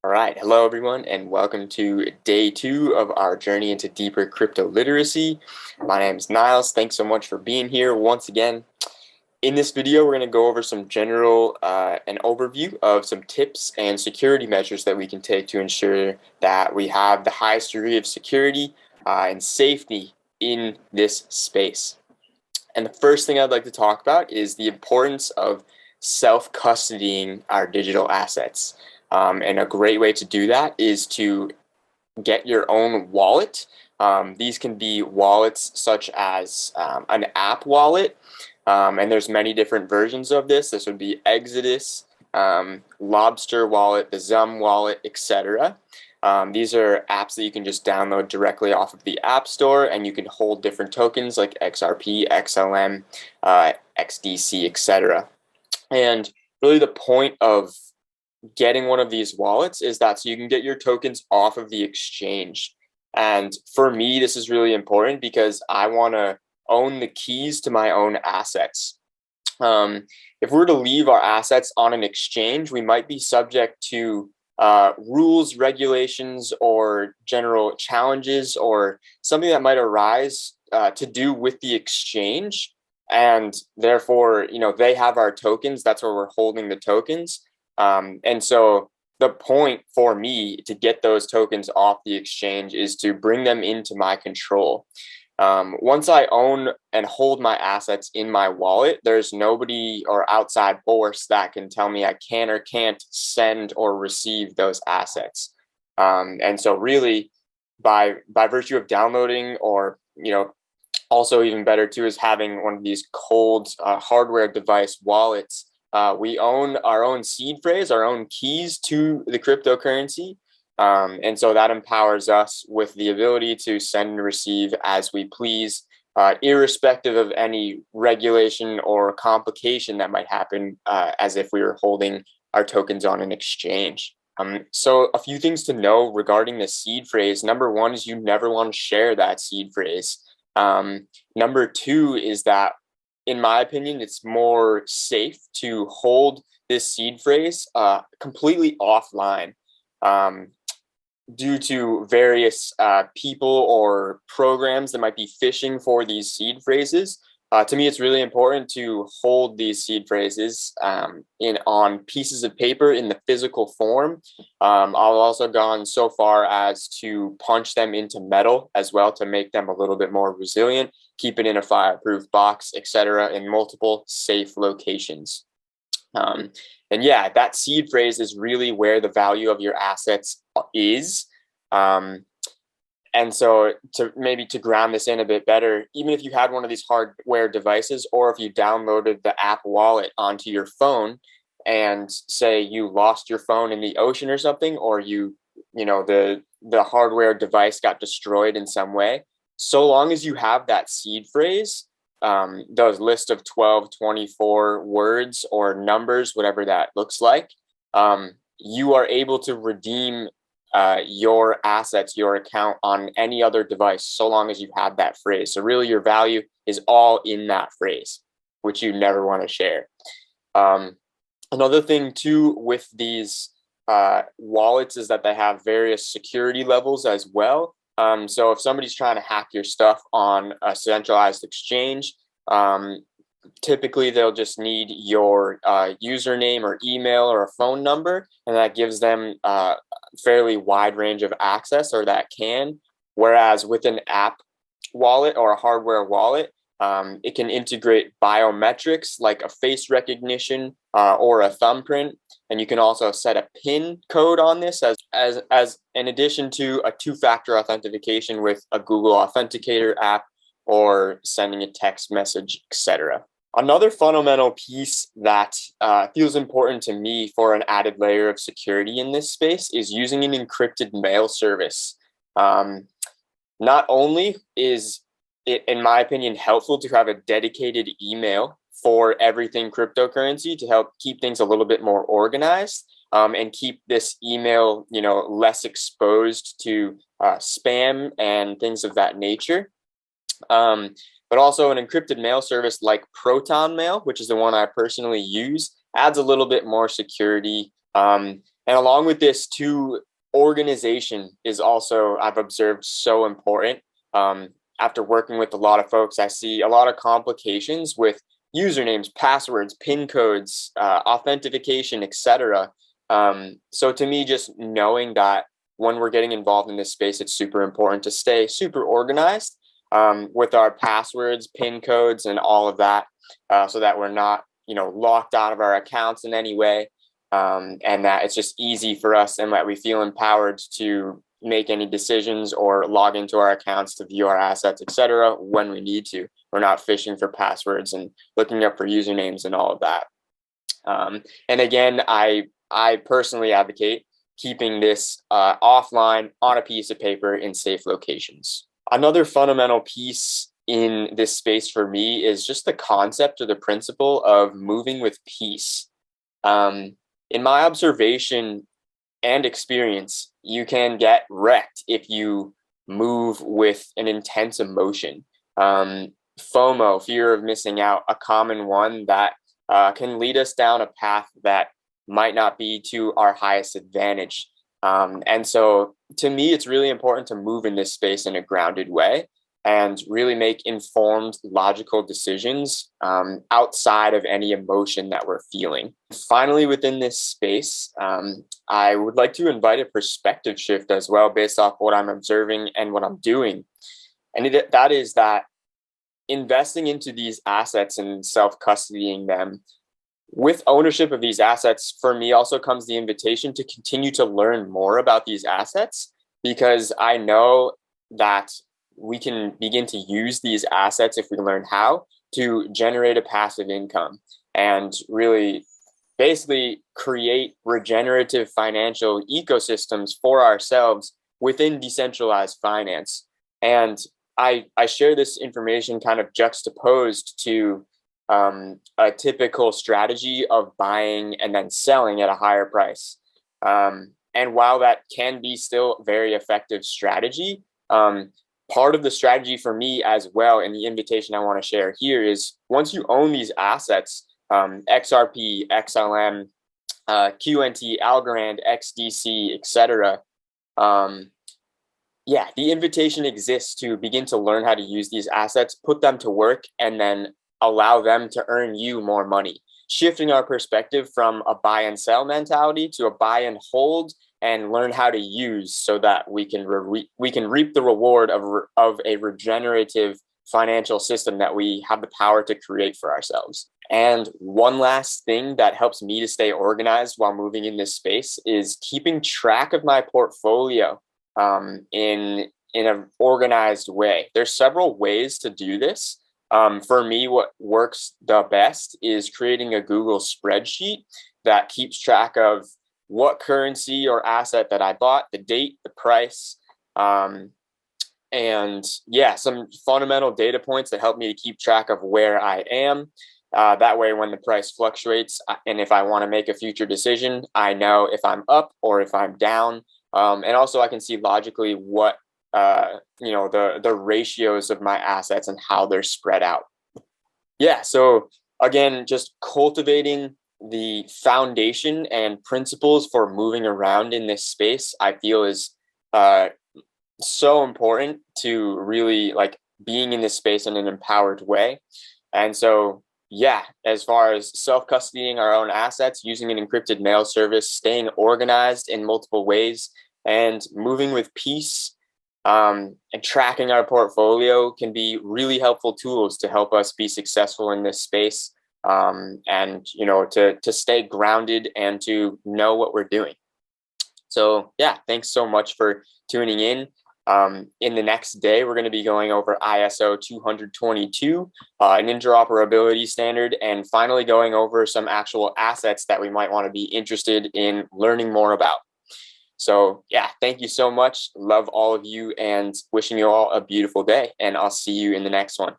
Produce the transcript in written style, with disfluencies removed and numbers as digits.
All right, hello everyone, and welcome to day 2 of our journey into deeper crypto literacy. My name is Niles. Thanks so much for being here once again. In this video, we're going to go over some general an overview of some tips and security measures that we can take to ensure that we have the highest degree of security and safety in this space. And the first thing I'd like to talk about is the importance of self-custodying our digital assets. And a great way to do that is to get your own wallet. These can be wallets such as an app wallet, and there's many different versions of this. This would be Exodus, Lobster wallet, the Zum wallet, etc. These are apps that you can just download directly off of the App Store, and you can hold different tokens like XRP, XLM, XDC, etc. And really the point of getting one of these wallets is that so you can get your tokens off of the exchange. And for me, this is really important because I want to own the keys to my own assets. If we were to leave our assets on an exchange, we might be subject to rules, regulations, or general challenges, or something that might arise to do with the exchange. And therefore, they have our tokens. That's where we're holding the tokens. And so the point for me to get those tokens off the exchange is to bring them into my control. Once I own and hold my assets in my wallet, there's nobody or outside force that can tell me I can or can't send or receive those assets. And so really by virtue of downloading, or also even better too, is having one of these cold hardware device wallets. We own our own seed phrase, our own keys to the cryptocurrency. And so that empowers us with the ability to send and receive as we please, irrespective of any regulation or complication that might happen, as if we were holding our tokens on an exchange. So a few things to know regarding the seed phrase. Number one is you never want to share that seed phrase. Number two is that, in my opinion, it's more safe to hold this seed phrase completely offline due to various people or programs that might be phishing for these seed phrases. To me, it's really important to hold these seed phrases on pieces of paper in the physical form. I've also gone so far as to punch them into metal as well to make them a little bit more resilient, keep it in a fireproof box, etc., in multiple safe locations. And yeah, that seed phrase is really where the value of your assets is. And so to ground this in a bit better, even if you had one of these hardware devices, or if you downloaded the app wallet onto your phone and say you lost your phone in the ocean or something, or the hardware device got destroyed in some way, so long as you have that seed phrase, those list of 12, 24 words or numbers, whatever that looks like, you are able to redeem your assets, your account on any other device, so long as you have that phrase. So really your value is all in that phrase, which you never want to share. Another thing too with these wallets is that they have various security levels as well. So if somebody's trying to hack your stuff on a centralized exchange, typically they'll just need your username or email or a phone number, and that gives them a fairly wide range of access, or that can. Whereas with an app wallet or a hardware wallet, it can integrate biometrics like a face recognition or a thumbprint, and you can also set a PIN code on this as in addition to a two-factor authentication with a Google Authenticator app or sending a text message, etc. Another fundamental piece that feels important to me for an added layer of security in this space is using an encrypted mail service. Not only is it, in my opinion, helpful to have a dedicated email for everything cryptocurrency to help keep things a little bit more organized, and keep this email, less exposed to spam and things of that nature. But also an encrypted mail service like Proton Mail, which is the one I personally use, adds a little bit more security. And along with this too, organization is also, I've observed, so important. After working with a lot of folks, I see a lot of complications with usernames, passwords, PIN codes, authentication, etc. So to me, just knowing that when we're getting involved in this space, it's super important to stay super organized with our passwords, PIN codes, and all of that, so that we're not, locked out of our accounts in any way, and that it's just easy for us and that we feel empowered to make any decisions or log into our accounts to view our assets, etc. when we need to. We're not fishing for passwords and looking up for usernames and all of that. And again, I personally advocate keeping this offline on a piece of paper in safe locations. Another fundamental piece in this space for me is just the concept or the principle of moving with peace. In my observation and experience, you can get wrecked if you move with an intense emotion. FOMO, fear of missing out, a common one that can lead us down a path that might not be to our highest advantage. And so to me, it's really important to move in this space in a grounded way and really make informed, logical decisions outside of any emotion that we're feeling. Finally, within this space, I would like to invite a perspective shift as well based off what I'm observing and what I'm doing. And that is that investing into these assets and self-custodying them, with ownership of these assets, for me also comes the invitation to continue to learn more about these assets, because I know that we can begin to use these assets, if we learn how, to generate a passive income and really basically create regenerative financial ecosystems for ourselves within decentralized finance. And I share this information kind of juxtaposed to a typical strategy of buying and then selling at a higher price. And while that can be still a very effective strategy, part of the strategy for me as well, and the invitation I want to share here, is once you own these assets, XRP, XLM, QNT, Algorand, XDC, etc. The invitation exists to begin to learn how to use these assets, put them to work, and then allow them to earn you more money, shifting our perspective from a buy and sell mentality to a buy and hold, and learn how to use so that we can reap the reward of a regenerative financial system that we have the power to create for ourselves. And one last thing that helps me to stay organized while moving in this space is keeping track of my portfolio in an organized way. There's several ways to do this. For me, what works the best is creating a Google spreadsheet that keeps track of what currency or asset that I bought, the date, the price, and some fundamental data points that help me to keep track of where I am. That way, when the price fluctuates, and if I want to make a future decision, I know if I'm up or if I'm down. And also I can see logically what, the ratios of my assets and how they're spread out. So again, just cultivating the foundation and principles for moving around in this space, I feel is so important to really being in this space in an empowered way. And so, as far as self-custodying our own assets, using an encrypted mail service, staying organized in multiple ways, and moving with peace, and tracking our portfolio can be really helpful tools to help us be successful in this space, and to stay grounded and to know what we're doing. So thanks so much for tuning in. In the next day, we're going to be going over ISO 222, an interoperability standard, and finally going over some actual assets that we might want to be interested in learning more about. So thank you so much. Love all of you and wishing you all a beautiful day, and I'll see you in the next one.